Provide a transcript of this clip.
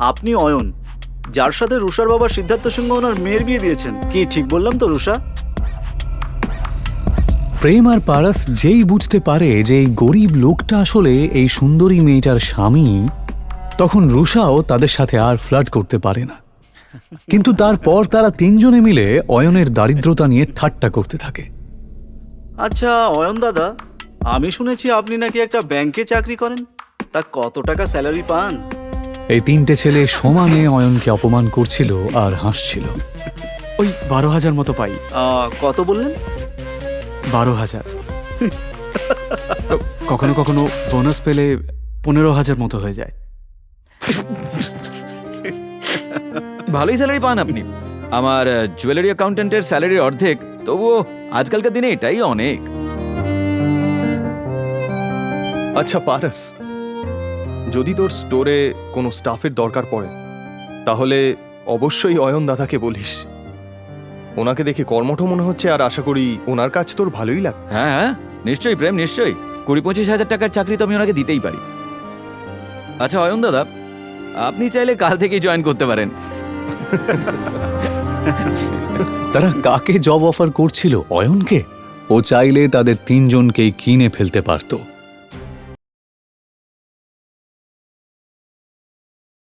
আপনি অয়ন, যার সাথে রুষার বাবা সিদ্ধার্থ সিংহ ওনার মেয়ের বিয়ে দিয়েছেন। কি ঠিক বললাম তো রুষা? প্রেম আর পারাস যেই বুঝতে পারে যে এই গরিব লোকটা আসলে এই সুন্দরী মেয়েটার স্বামী, তখন রুষাও তাদের সাথে আর ফ্লার্ট করতে পারে না। কিন্তু তারপর তারা তিনজনে মিলে অয়নের দারিদ্রতা নিয়ে ঠাট্টা করতে থাকে। আচ্ছা অয়ন দাদা, আমি শুনেছি আপনি নাকি একটা ব্যাংকে চাকরি করেন। তা কত টাকা স্যালারি পান? এই তিনটে ছেলে সমানে অয়নকে অপমান করছিল আর হাসছিল। ওই 12,000 মতো পাই। কত বললেন? 12,000। কখনো কখনো বোনাস পেলে 15,000 মতো হয়ে যায়। ভালোই স্যালারি পান আপনি। আমার জুয়েলারি অ্যাকাউন্টেন্টের স্যালারির অর্ধেক, তবুও আজকালকার দিনে এটাই অনেক। আচ্ছা পারাস, যদি তোর স্টোরে কোনো স্টাফের দরকার পড়ে তাহলে অবশ্যই অয়ন দাদাকে বলিস। ওনাকে দেখে কর্মঠ মনে হচ্ছে, আর আশা করি ওনার কাজ তোর ভালোই লাগবে। হ্যাঁ হ্যাঁ, নিশ্চয়ই প্রেম, নিশ্চয়ই। 20-25 হাজার টাকার চাকরি তো আমি ওনাকে দিতেই পারি। আচ্ছা অয়ন দাদা, আপনি চাইলে কাল থেকেই জয়েন করতে পারেন। তারা কাকে জব অফার করছিল? অয়নকে। ও চাইলে তাদের তিনজনকেই কিনে ফেলতে পারত।